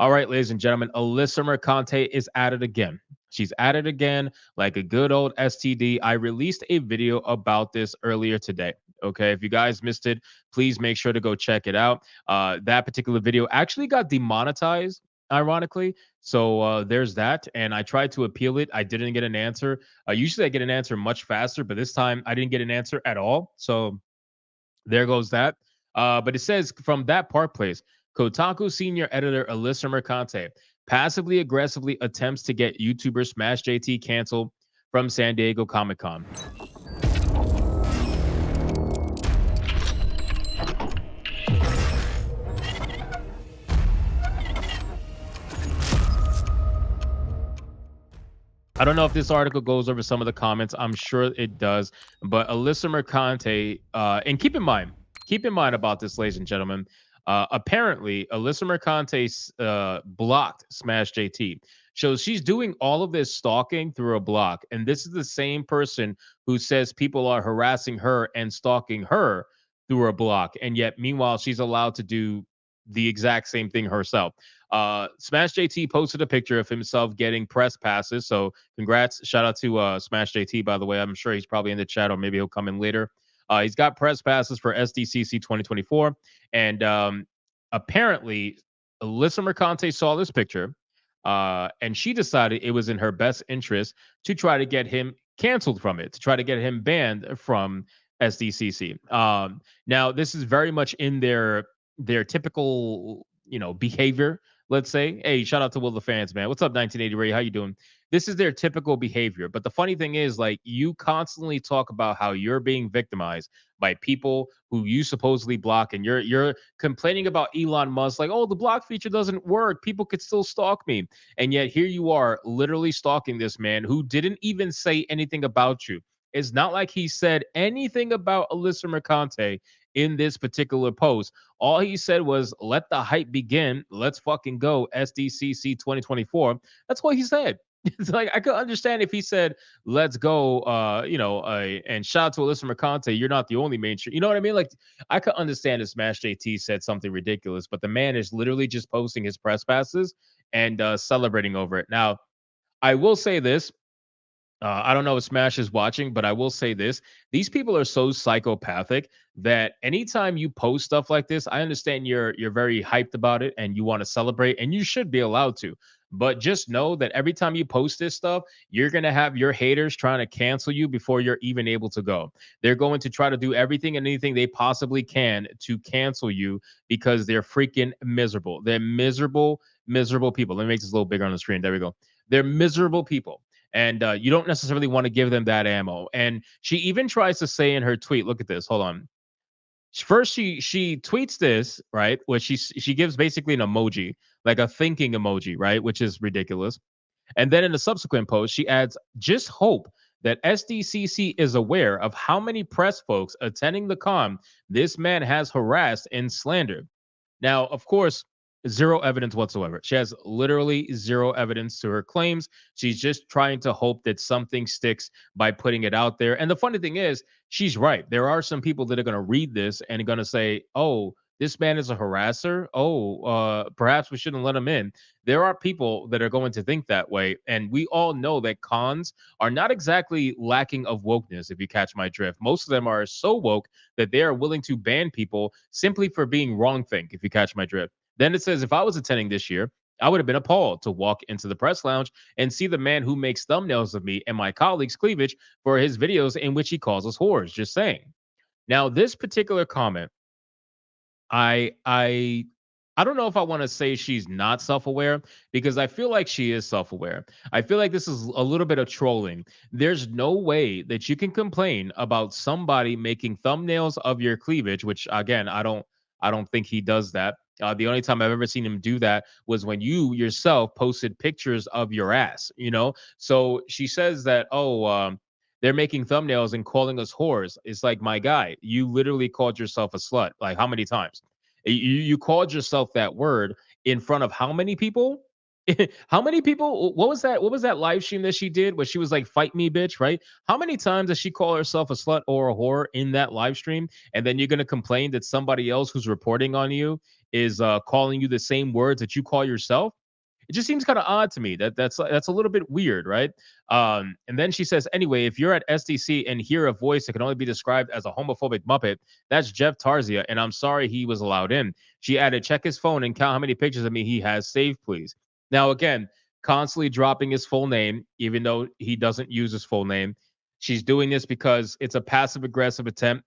All right, ladies and gentlemen, Alyssa Mercante is at it again. She's at it again, like a good old STD. I released a video about this earlier today. Okay, if you guys missed it, please make sure to go check it out. That particular video actually got demonetized, ironically. So there's that. And I tried to appeal it. I didn't get an answer. Usually I get an answer much faster, but this time I didn't get an answer at all. So there goes that. But it says from that Park Place, Kotaku senior editor Alyssa Mercante passively aggressively attempts to get YouTuber Smash JT canceled from San Diego Comic Con. I don't know if this article goes over some of the comments. I'm sure it does. But Alyssa Mercante, and keep in mind about this, ladies and gentlemen. Apparently, Alyssa Mercante blocked Smash JT. So she's doing all of this stalking through a block. And this is the same person who says people are harassing her and stalking her through a block. And yet, meanwhile, she's allowed to do the exact same thing herself. Smash JT posted a picture of himself getting press passes. So congrats. Shout out to Smash JT, by the way. I'm sure he's probably in the chat or maybe he'll come in later. He's got press passes for SDCC 2024. And apparently, Alyssa Mercante saw this picture and she decided it was in her best interest to try to get him canceled from it, to try to get him banned from SDCC. Now, this is very much in their typical, behavior. Let's say, hey, shout out to Will the fans, man. What's up, 1980 Ray? How you doing? This is their typical behavior. But the funny thing is, like, you constantly talk about how you're being victimized by people who you supposedly block, and you're complaining about Elon Musk, like, oh, the block feature doesn't work. People could still stalk me. And yet here you are literally stalking this man who didn't even say anything about you. It's not like he said anything about Alyssa Mercante in this particular post. All he said was, let the hype begin. Let's fucking go. SDCC 2024. That's what he said. It's like I could understand if he said, let's go, and shout out to Alyssa Mercante. You're not the only mainstream. You know what I mean? Like, I could understand if Smash JT said something ridiculous, but the man is literally just posting his press passes and celebrating over it. Now, I will say this. I don't know if Smash is watching, but I will say this. These people are so psychopathic that anytime you post stuff like this, I understand you're very hyped about it and you want to celebrate, and you should be allowed to. But just know that every time you post this stuff, you're going to have your haters trying to cancel you before you're even able to go. They're going to try to do everything and anything they possibly can to cancel you because they're freaking miserable. They're miserable, miserable people. Let me make this a little bigger on the screen. There we go. They're miserable people, and you don't necessarily want to give them that ammo. And she even tries to say in her tweet, look at this, hold on. First, she tweets this, right, where she gives basically an emoji, like a thinking emoji, right, which is ridiculous. And then in the subsequent post, she adds, just hope that SDCC is aware of how many press folks attending the con this man has harassed and slandered. Now, of course, zero evidence whatsoever. She has literally zero evidence to her claims. She's just trying to hope that something sticks by putting it out there. And the funny thing is, she's right. There are some people that are going to read this and going to say, oh, this man is a harasser. Oh, perhaps we shouldn't let him in. There are people that are going to think that way. And we all know that cons are not exactly lacking of wokeness, if you catch my drift. Most of them are so woke that they are willing to ban people simply for being wrong think, if you catch my drift. Then it says, if I was attending this year, I would have been appalled to walk into the press lounge and see the man who makes thumbnails of me and my colleagues' cleavage for his videos in which he calls us whores. Just saying. Now, this particular comment, I I I don't know if I want to say she's not self-aware, because I feel like she is self-aware. I feel like this is a little bit of trolling. There's no way that you can complain about somebody making thumbnails of your cleavage, which again, I don't think he does that. The only time I've ever seen him do that was when you yourself posted pictures of your ass, So she says that, oh, they're making thumbnails and calling us whores. It's like, my guy, you literally called yourself a slut. Like, how many times? You called yourself that word in front of how many people? How many people? What was that? What was that live stream that she did where she was like, "Fight me, bitch"? Right? How many times does she call herself a slut or a whore in that live stream? And then you're gonna complain that somebody else who's reporting on you is calling you the same words that you call yourself? It just seems kind of odd to me. That's a little bit weird, right? And then she says, anyway, if you're at SDC and hear a voice that can only be described as a homophobic muppet, that's Jeff Tarzia, and I'm sorry he was allowed in. She added, check his phone and count how many pictures of me he has saved, please. Now, again, constantly dropping his full name, even though he doesn't use his full name. She's doing this because it's a passive aggressive attempt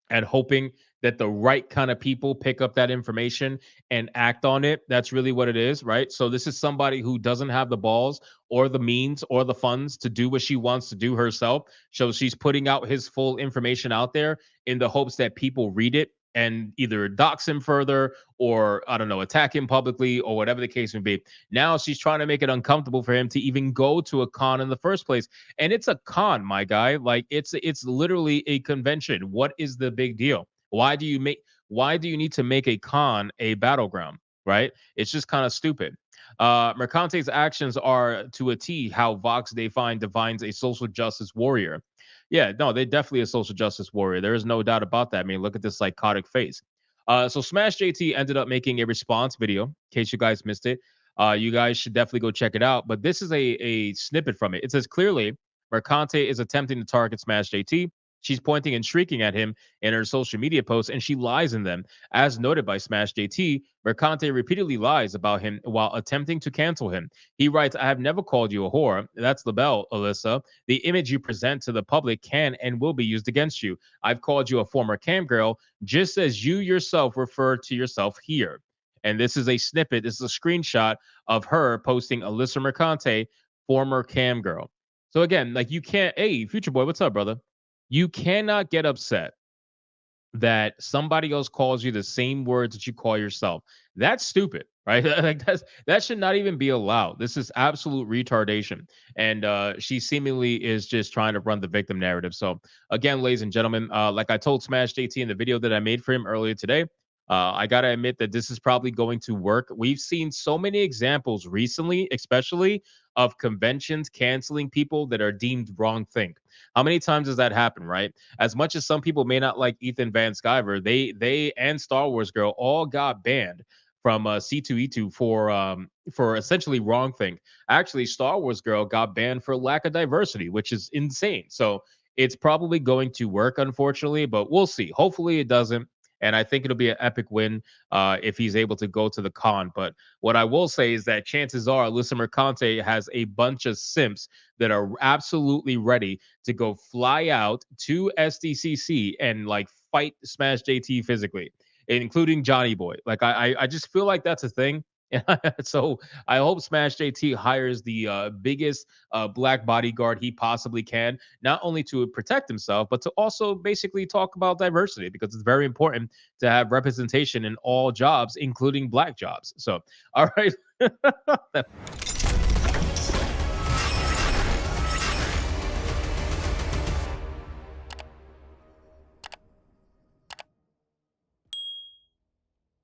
and hoping that the right kind of people pick up that information and act on it. That's really what it is, right? So this is somebody who doesn't have the balls or the means or the funds to do what she wants to do herself. So she's putting out his full information out there in the hopes that people read it and either dox him further or, I don't know, attack him publicly or whatever the case may be. Now she's trying to make it uncomfortable for him to even go to a con in the first place. And it's a con, my guy. Like it's literally a convention. What is the big deal? Why do you need to make a con a battleground? Right? It's just kind of stupid. Mercante's actions are to a T how Vox they find defines a social justice warrior. Yeah, no, they definitely a social justice warrior. There is no doubt about that. I mean, look at this psychotic face. So Smash JT ended up making a response video. In case you guys missed it, you guys should definitely go check it out. But this is a snippet from it. It says clearly, Mercante is attempting to target Smash JT. She's pointing and shrieking at him in her social media posts, and she lies in them. As noted by Smash JT, Mercante repeatedly lies about him while attempting to cancel him. He writes, I have never called you a whore. That's LaBelle, Alyssa. The image you present to the public can and will be used against you. I've called you a former cam girl, just as you yourself refer to yourself here. And this is a snippet. This is a screenshot of her posting Alyssa Mercante, former cam girl. So again, like you can't, hey, Future Boy, what's up, brother? You cannot get upset that somebody else calls you the same words that you call yourself. That's stupid, right? Like that should not even be allowed. This is absolute retardation. And she seemingly is just trying to run the victim narrative. So again, ladies and gentlemen, like I told Smash JT in the video that I made for him earlier today, I gotta admit that this is probably going to work. We've seen so many examples recently, especially of conventions canceling people that are deemed wrong think. How many times does that happen, right? As much as some people may not like Ethan Van Sciver, they and Star Wars Girl all got banned from C2E2 for essentially wrong think. Actually, Star Wars Girl got banned for lack of diversity, which is insane. So it's probably going to work, unfortunately, but we'll see. Hopefully, it doesn't. And I think it'll be an epic win if he's able to go to the con. But what I will say is that chances are Alyssa Mercante has a bunch of simps that are absolutely ready to go fly out to SDCC and like fight Smash JT physically, including Johnny Boy. Like I just feel like that's a thing. So I hope Smash JT hires the biggest black bodyguard he possibly can, not only to protect himself, but to also basically talk about diversity because it's very important to have representation in all jobs, including black jobs. So, all right.